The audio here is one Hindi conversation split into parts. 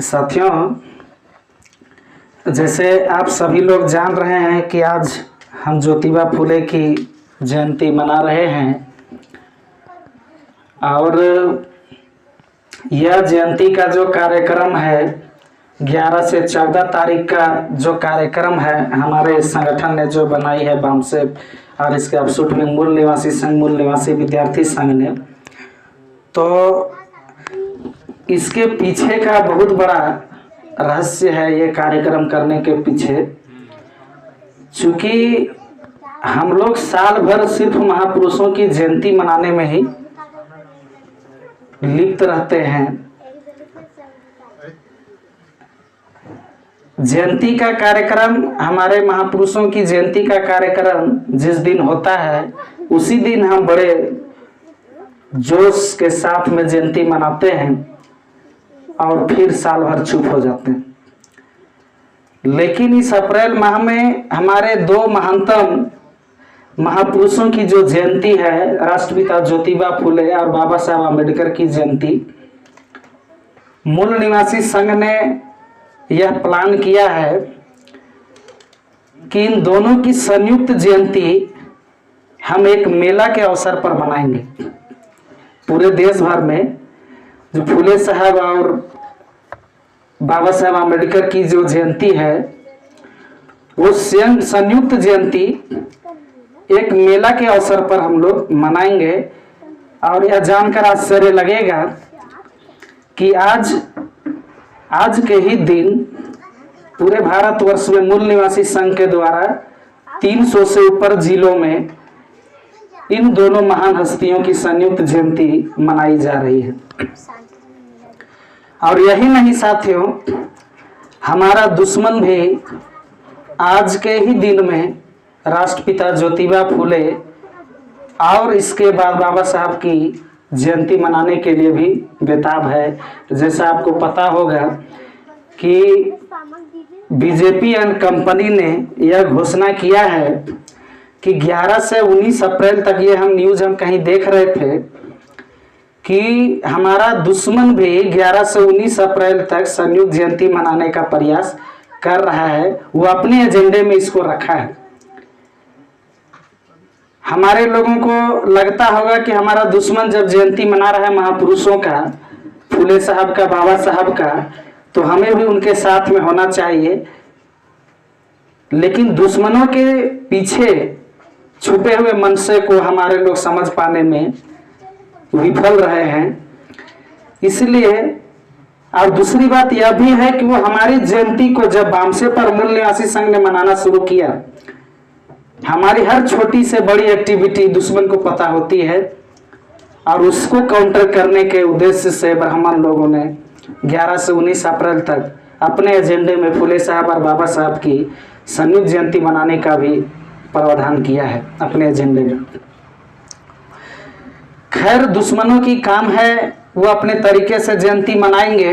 साथियों, जैसे आप सभी लोग जान रहे हैं कि आज हम ज्योतिबा फुले की जयंती मना रहे हैं और यह जयंती का जो कार्यक्रम है 11 से 14 तारीख का जो कार्यक्रम है हमारे संगठन ने जो बनाई है बामसेब और इसके अपसुट में मूल निवासी संघ मूल निवासी विद्यार्थी संघ ने, तो इसके पीछे का बहुत बड़ा रहस्य है ये कार्यक्रम करने के पीछे। चूंकि हम लोग साल भर सिर्फ महापुरुषों की जयंती मनाने में ही लिप्त रहते हैं। जयंती का कार्यक्रम, हमारे महापुरुषों की जयंती का कार्यक्रम जिस दिन होता है उसी दिन हम बड़े जोश के साथ में जयंती मनाते हैं और फिर साल भर चुप हो जाते हैं। लेकिन इस अप्रैल माह में हमारे दो महानतम महापुरुषों की जो जयंती है, राष्ट्रपिता ज्योतिबा फुले और बाबा साहब अम्बेडकर की जयंती, मूल निवासी संघ ने यह प्लान किया है कि इन दोनों की संयुक्त जयंती हम एक मेला के अवसर पर मनाएंगे। पूरे देश भर में जो फुले साहब और बाबा साहब अम्बेडकर की जो जयंती है वो संयुक्त जयंती एक मेला के अवसर पर हम लोग मनाएंगे। और यह जानकर आश्चर्य लगेगा कि आज के ही दिन पूरे भारतवर्ष में मूल निवासी संघ के द्वारा 300 से ऊपर जिलों में इन दोनों महान हस्तियों की संयुक्त जयंती मनाई जा रही है। और यही नहीं साथियों, हमारा दुश्मन भी आज के ही दिन में राष्ट्रपिता ज्योतिबा फुले और इसके बाद बाबा साहब की जयंती मनाने के लिए भी बेताब है। जैसा आपको पता होगा कि बीजेपी एंड कंपनी ने यह घोषणा किया है कि 11 से 19 अप्रैल तक, ये हम कहीं देख रहे थे कि हमारा दुश्मन भी 11 से 19 अप्रैल तक संयुक्त जयंती मनाने का प्रयास कर रहा है। वो अपने एजेंडे में इसको रखा है। हमारे लोगों को लगता होगा कि हमारा दुश्मन जब जयंती मना रहा है महापुरुषों का, फुले साहब का, बाबा साहब का, तो हमें भी उनके साथ में होना चाहिए। लेकिन दुश्मनों के पीछे छुपे हुए मनसे को हमारे लोग समझ पाने में विफल रहे हैं। इसलिए और दूसरी बात यह भी है कि वो हमारी जयंती को जब बामसे पर मूल निवासी संघ ने मनाना शुरू किया, हमारी हर छोटी से बड़ी एक्टिविटी दुश्मन को पता होती है और उसको काउंटर करने के उद्देश्य से ब्राह्मण लोगों ने 11 से 19 अप्रैल तक अपने एजेंडे में फुले साहब और बाबा साहब की संयुक्त जयंती मनाने का भी प्रावधान किया है अपने एजेंडे में। खैर, दुश्मनों की काम है, वो अपने तरीके से जयंती मनाएंगे,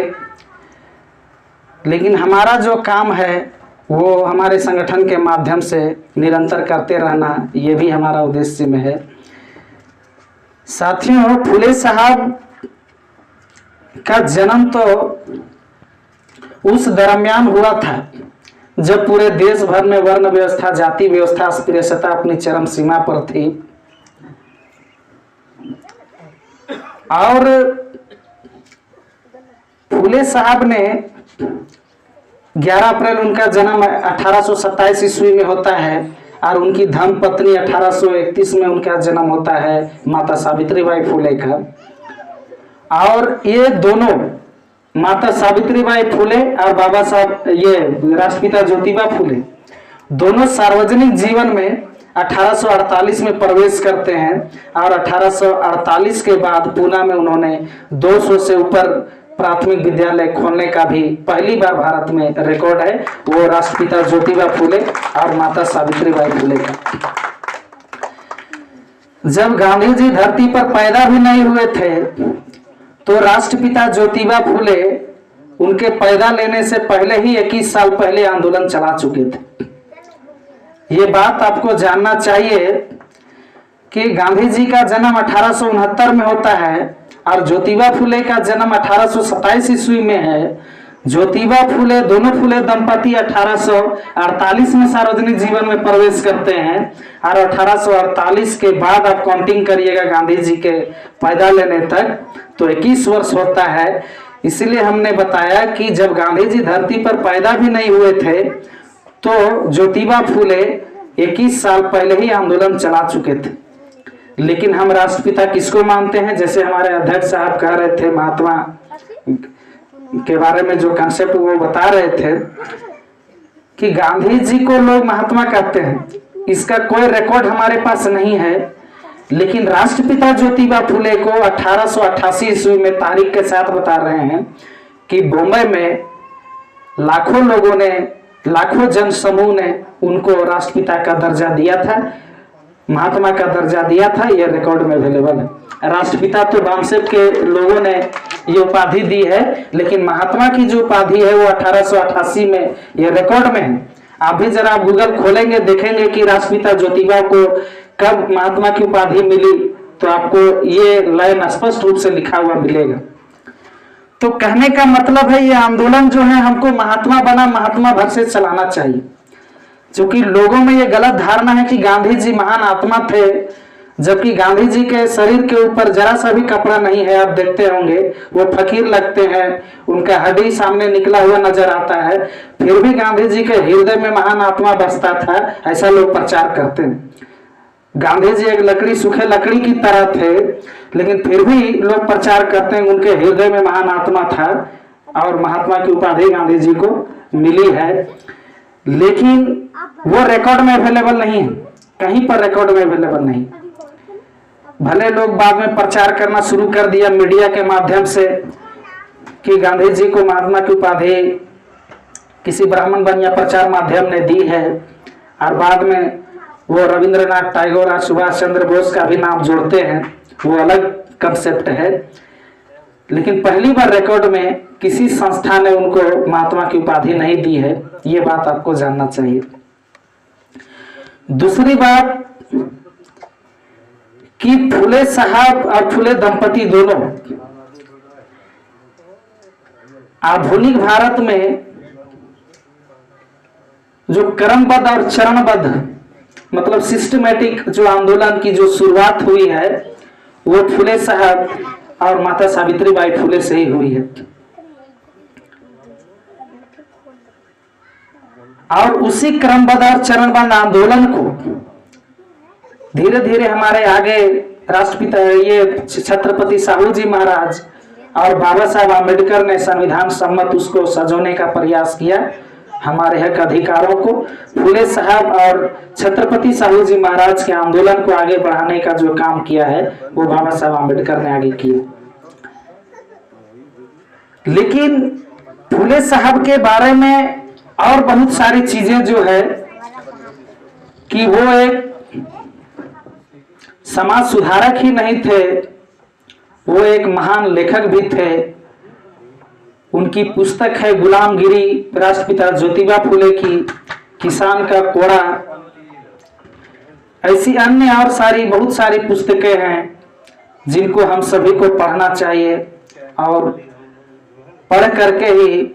लेकिन हमारा जो काम है वो हमारे संगठन के माध्यम से निरंतर करते रहना, ये भी हमारा उद्देश्य में है। साथियों, फुले साहब का जन्म तो उस दरमियान हुआ था जब पूरे देश भर में वर्ण व्यवस्था, जाति व्यवस्था, अस्पृश्यता अपनी चरम सीमा पर थी। और फुले साहब ने 11 अप्रैल उनका जन्म 1827 ईस्वी में होता है और उनकी धर्म पत्नी 1831 में उनका जन्म होता है, माता सावित्रीबाई फुले का। और ये दोनों, माता सावित्रीबाई फुले और बाबा साहब, ये राष्ट्रपिता ज्योतिबा फुले, दोनों सार्वजनिक जीवन में 1848 में प्रवेश करते हैं और 1848 के बाद पूना में उन्होंने 200 से ऊपर प्राथमिक विद्यालय खोलने का भी पहली बार भारत में रिकॉर्ड है, वो राष्ट्रपिता ज्योतिबा फुले और माता सावित्रीबाई फुले का। जब गांधी जी धरती पर पैदा भी नहीं हुए थे तो राष्ट्रपिता ज्योतिबा फुले उनके पैदा लेने से पहले ही 21 साल पहले आंदोलन चला चुके थे। ये बात आपको जानना चाहिए कि गांधी जी का जन्म 1869 में होता है और ज्योतिबा फुले का जन्म 1827 ईस्वी में है। ज्योतिबा फुले, दोनों फुले दंपति 1848 में सार्वजनिक जीवन में प्रवेश करते हैं और 1848 के बाद आप काउंटिंग करिएगा गांधी जी के पैदा लेने तक तो 21 वर्ष होता है। इसलिए हमने बताया कि जब गांधी जी धरती पर पैदा भी नहीं हुए थे तो ज्योतिबा फुले 21 साल पहले ही आंदोलन चला चुके थे। लेकिन हम राष्ट्रपिता किसको मानते हैं? जैसे हमारे अध्यक्ष साहब कह रहे थे, महात्मा के बारे में जो कंसेप्ट वो बता रहे थे कि गांधी जी को लोग महात्मा कहते हैं, इसका कोई रिकॉर्ड हमारे पास नहीं है। लेकिन राष्ट्रपिता ज्योतिबा फुले को 1888 ईस्वी में तारीख के साथ बता रहे हैं कि बॉम्बे में लाखों लोगों ने, लाखों जन समूह ने उनको राष्ट्रपिता का दर्जा दिया था, महात्मा का दर्जा दिया था। यह रिकॉर्ड में अवेलेबल है। राष्ट्रपिता तो बामसेब के लोगों ने ये उपाधि दी है, लेकिन महात्मा की जो उपाधि है वो 1888 में यह रिकॉर्ड में है। आप भी जरा गूगल खोलेंगे, देखेंगे कि राष्ट्रपिता ज्योतिबा को कब महात्मा की उपाधि मिली तो आपको ये लाइन स्पष्ट रूप से लिखा हुआ मिलेगा। तो कहने का मतलब है ये आंदोलन जो है हमको महात्मा बना महात्मा भर से चलाना चाहिए, क्योंकि लोगों में ये गलत धारणा है कि गांधी जी महान आत्मा थे, जबकि गांधी जी के शरीर के ऊपर जरा सा भी कपड़ा नहीं है। आप देखते होंगे वो फकीर लगते हैं, उनका हड्डी सामने निकला हुआ नजर आता है, फिर भी गांधी जी के हृदय में महान आत्मा बसता था, ऐसा लोग प्रचार करते हैं। गांधी जी एक लकड़ी, सूखे लकड़ी की तरह थे, लेकिन फिर भी लोग प्रचार करते हैं उनके हृदय में महान आत्मा था और महात्मा की उपाधि गांधी जी को मिली है। लेकिन वो रिकॉर्ड में अवेलेबल नहीं है, कहीं पर रिकॉर्ड में अवेलेबल नहीं। भले लोग बाद में प्रचार करना शुरू कर दिया मीडिया के माध्यम से कि गांधी जी को महात्मा की उपाधि किसी ब्राह्मण बनिया प्रचार माध्यम ने दी है, और बाद में वो रविंद्रनाथ टैगोर और सुभाष चंद्र बोस का भी नाम जोड़ते हैं, वो अलग कंसेप्ट है। लेकिन पहली बार रिकॉर्ड में किसी संस्था ने उनको महात्मा की उपाधि नहीं दी है, ये बात आपको जानना चाहिए। दूसरी बात कि फुले साहब और फुले दंपति दोनों आधुनिक भारत में जो क्रमबद्ध और चरणबद्ध मतलब सिस्टमैटिक जो आंदोलन की जो शुरुआत हुई है वो फुले साहब और माता सावित्रीबाई फुले से ही हुई है। और उसी क्रमबद्ध और चरणबद्ध आंदोलन को धीरे धीरे हमारे आगे राष्ट्रपिता ये छत्रपति साहू जी महाराज और बाबा साहब आम्बेडकर ने संविधान सम्मत उसको सजोने का प्रयास किया, हमारे हक अधिकारों को। फुले साहब और छत्रपति साहू जी महाराज के आंदोलन को आगे बढ़ाने का जो काम किया है वो बाबा साहब आम्बेडकर ने आगे किया। लेकिन फुले साहब के बारे में और बहुत सारी चीजें जो है कि वो एक समाज सुधारक ही नहीं थे, वो एक महान लेखक भी थे। उनकी पुस्तक है गुलामगिरी, राष्ट्रपिता ज्योतिबा फुले की, किसान का कोड़ा, ऐसी अन्य और सारी बहुत सारी पुस्तकें हैं जिनको हम सभी को पढ़ना चाहिए और पढ़ करके ही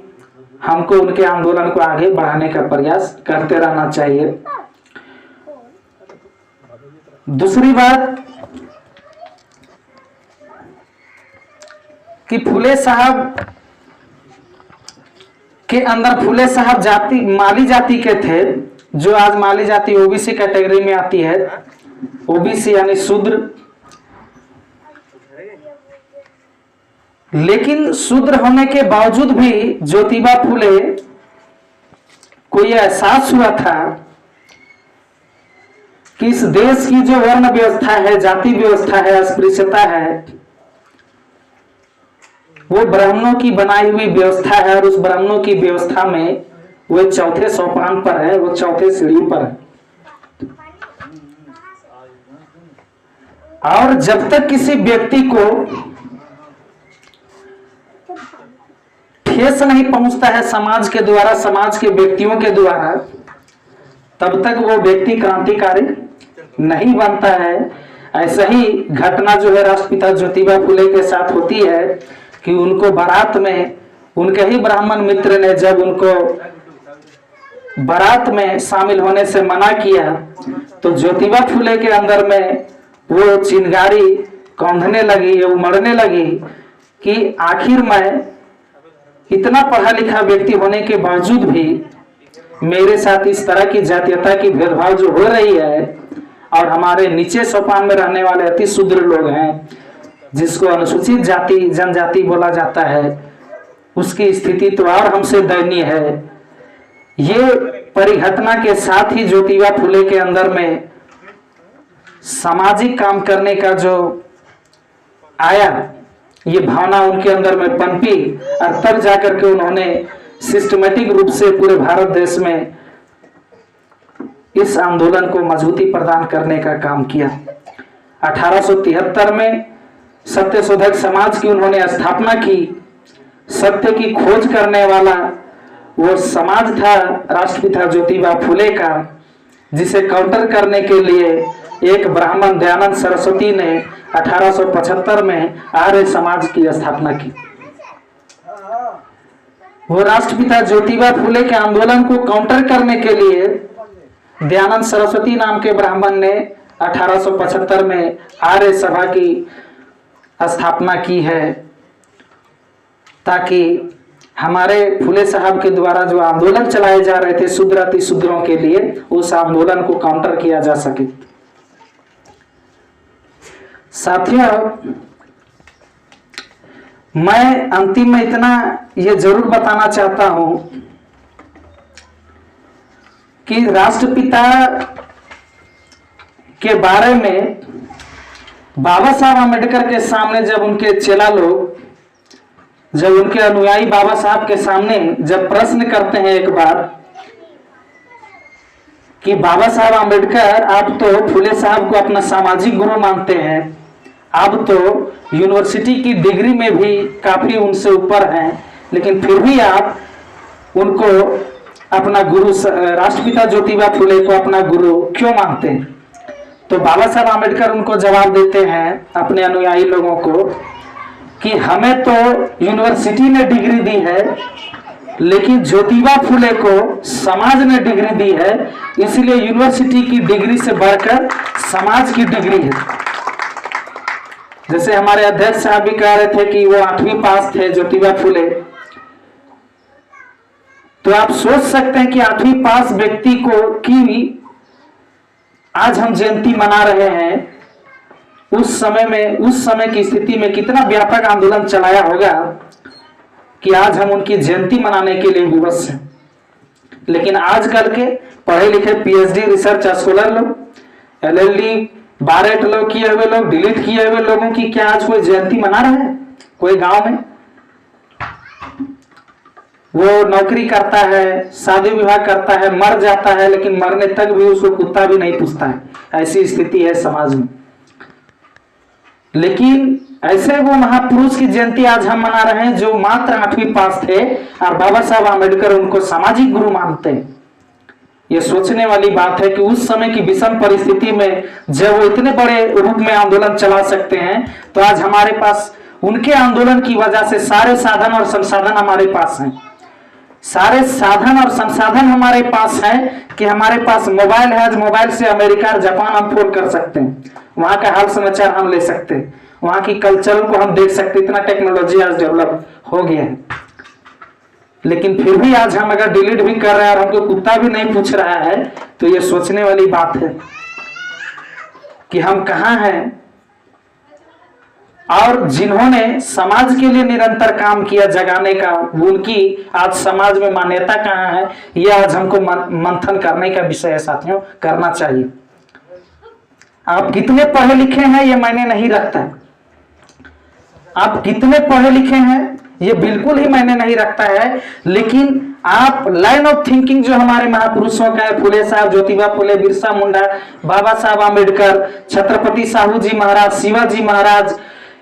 हमको उनके आंदोलन को आगे बढ़ाने का प्रयास करते रहना चाहिए। दूसरी बात कि फुले साहब के अंदर फुले साहब जाति माली जाति के थे, जो आज माली जाति ओबीसी कैटेगरी में आती है। ओबीसी यानी शूद्र। लेकिन शूद्र होने के बावजूद भी ज्योतिबा फुले को यह एहसास हुआ था कि इस देश की जो वर्ण व्यवस्था है, जाति व्यवस्था है, अस्पृश्यता है, वो ब्राह्मणों की बनाई हुई व्यवस्था है और उस ब्राह्मणों की व्यवस्था में वो चौथे सोपान पर है, वो चौथे सीढ़ी पर है। और जब तक किसी व्यक्ति को ठेस नहीं पहुंचता है समाज के द्वारा, समाज के व्यक्तियों के द्वारा, तब तक वो व्यक्ति क्रांतिकारी नहीं बनता है। ऐसा ही घटना जो है राष्ट्रपिता ज्योतिबा फुले के साथ होती है कि उनको बारात में उनके ही ब्राह्मण मित्र ने जब उनको बारात में शामिल होने से मना किया तो ज्योतिबा फुले के अंदर में वो चिंगारी कौंधने लगी, उमड़ने लगी कि आखिर मैं इतना पढ़ा लिखा व्यक्ति होने के बावजूद भी मेरे साथ इस तरह की जातीयता की भेदभाव जो हो रही है, और हमारे नीचे सोपान में रहने वाले अति शूद्र लोग हैं जिसको अनुसूचित जाति जनजाति बोला जाता है, उसकी स्थिति तो और हमसे दयनीय है। ये परिघटना के साथ ही ज्योतिबा फुले के अंदर में सामाजिक काम करने का जो आया, ये भावना उनके अंदर में पनपी और तब जाकर के उन्होंने सिस्टमेटिक रूप से पूरे भारत देश में इस आंदोलन को मजबूती प्रदान करने का काम किया। 1873 में सत्य शोधक समाज की उन्होंने स्थापना की। सत्य की खोज करने वाला वो समाज था राष्ट्रपिता ज्योतिबा फुले का, जिसे काउंटर करने के लिए एक ब्राह्मण दयानंद सरस्वती ने 1875 में आर्य समाज की स्थापना की। वो राष्ट्रपिता ज्योतिबा फुले के आंदोलन को काउंटर करने के लिए दयानंद सरस्वती नाम के ब्राह्मण ने 1875 में आर्य सभा की स्थापना की है, ताकि हमारे फुले साहब के द्वारा जो आंदोलन चलाए जा रहे थे शूद्र अति शूद्रों के लिए, उस आंदोलन को काउंटर किया जा सके। साथियों, मैं अंतिम में इतना ये जरूर बताना चाहता हूं कि राष्ट्रपिता के बारे में बाबा साहब आम्बेडकर के सामने जब उनके चेला लोग, जब उनके अनुयायी बाबा साहब के सामने जब प्रश्न करते हैं एक बार कि बाबा साहब आम्बेडकर, आप तो फुले साहब को अपना सामाजिक गुरु मानते हैं, आप तो यूनिवर्सिटी की डिग्री में भी काफी उनसे ऊपर हैं, लेकिन फिर भी आप उनको अपना गुरु, राष्ट्रपिता ज्योतिबा फुले को अपना गुरु क्यों मानते हैं? तो बाबा साहब आम्बेडकर उनको जवाब देते हैं अपने अनुयायी लोगों को कि हमें तो यूनिवर्सिटी ने डिग्री दी है, लेकिन ज्योतिबा फुले को समाज ने डिग्री दी है, इसलिए यूनिवर्सिटी की डिग्री से बढ़कर समाज की डिग्री है। जैसे हमारे अध्यक्ष साहब भी कह रहे थे कि वो 8वीं पास थे ज्योतिबा फुले, तो आप सोच सकते हैं कि 8वीं पास व्यक्ति को की आज हम जयंती मना रहे हैं, उस समय की स्थिति में कितना व्यापक आंदोलन चलाया होगा कि आज हम उनकी जयंती मनाने के लिए विवश हैं। लेकिन आजकल के पढ़े लिखे पीएचडी रिसर्च स्कॉलर लोग, एलएलडी 12 लोग किए हुए लोग, डिलीट किए हुए लोगों की क्या आज कोई जयंती मना रहे हैं? कोई गांव में वो नौकरी करता है, शादी विवाह करता है, मर जाता है, लेकिन मरने तक भी उसको कुत्ता भी नहीं पूछता है। ऐसी स्थिति है समाज में। लेकिन ऐसे वो महापुरुष की जयंती आज हम मना रहे हैं जो मात्र 8वीं पास थे, और बाबा साहब आम्बेडकर उनको सामाजिक गुरु मानते हैं। ये सोचने वाली बात है कि उस समय की विषम परिस्थिति में जब वो इतने बड़े रूप में आंदोलन चला सकते हैं, तो आज हमारे पास उनके आंदोलन की वजह से सारे साधन और संसाधन हमारे पास हैं। सारे साधन और संसाधन हमारे पास हैं कि हमारे पास मोबाइल है। आज मोबाइल से अमेरिका और जापान हम फोन कर सकते हैं, वहां का हाल समाचार हम ले सकते हैं, वहां की कल्चर को हम देख सकते हैं। इतना टेक्नोलॉजी आज डेवलप हो गया है, लेकिन फिर भी आज हम अगर डिलीट भी कर रहे हैं और हमको कुत्ता भी नहीं पूछ रहा है, तो ये सोचने वाली बात है कि हम कहाँ हैं। और जिन्होंने समाज के लिए निरंतर काम किया जगाने का, उनकी आज समाज में मान्यता कहाँ है, ये आज हमको मंथन करने का विषय है साथियों, करना चाहिए। आप कितने पढ़े लिखे हैं ये मायने नहीं रखता है, आप कितने पढ़े लिखे हैं ये बिल्कुल ही मायने नहीं रखता है, लेकिन आप लाइन ऑफ थिंकिंग जो हमारे महापुरुषों का है, फुले साहब, ज्योतिबा फुले, बिरसा मुंडा, बाबा साहब आम्बेडकर, छत्रपति साहू जी महाराज, शिवाजी महाराज,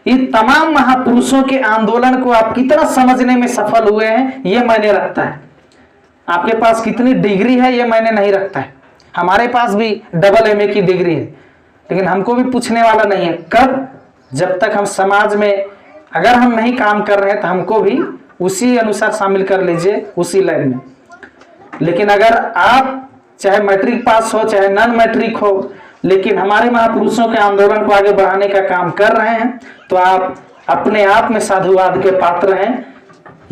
इन तमाम महापुरुषों के आंदोलन को आप कितना समझने में सफल हुए हैं ये मायने रखता है। आपके पास कितनी डिग्री है ये मायने नहीं रखता है। हमारे पास भी डबल एमए की डिग्री है, लेकिन हमको भी पूछने वाला नहीं है। कब? जब तक हम समाज में अगर हम नहीं काम कर रहे हैं तो हमको भी उसी अनुसार शामिल कर लीजिए उसी लाइन में। लेकिन अगर आप चाहे मैट्रिक पास हो चाहे नॉन मैट्रिक हो, लेकिन हमारे महापुरुषों के आंदोलन को आगे बढ़ाने का काम कर रहे हैं, तो आप अपने आप में साधुवाद के पात्र हैं।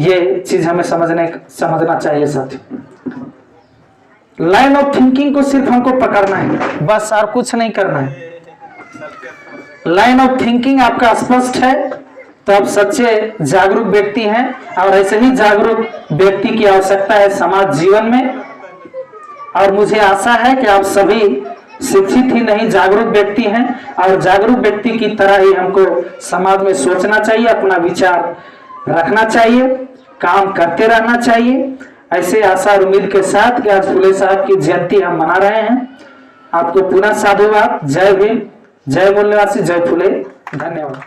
ये चीज हमें समझना चाहिए साथियों। लाइन ऑफ थिंकिंग को सिर्फ हमको पकड़ना है, बस और कुछ नहीं करना है। लाइन ऑफ थिंकिंग आपका स्पष्ट है तो आप सच्चे जागरूक व्यक्ति हैं, और ऐसे ही जागरूक व्यक्ति की आवश्यकता है समाज जीवन में। और मुझे आशा है कि आप सभी शिक्षित ही नहीं जागरूक व्यक्ति हैं, और जागरूक व्यक्ति की तरह ही हमको समाज में सोचना चाहिए, अपना विचार रखना चाहिए, काम करते रहना चाहिए। ऐसे आशा और उम्मीद के साथ कि आज फुले साहब की जयंती हम मना रहे हैं, आपको पुनः साधुवाद। जय भीम, जय मूल्यवासी, जय फुले, धन्यवाद।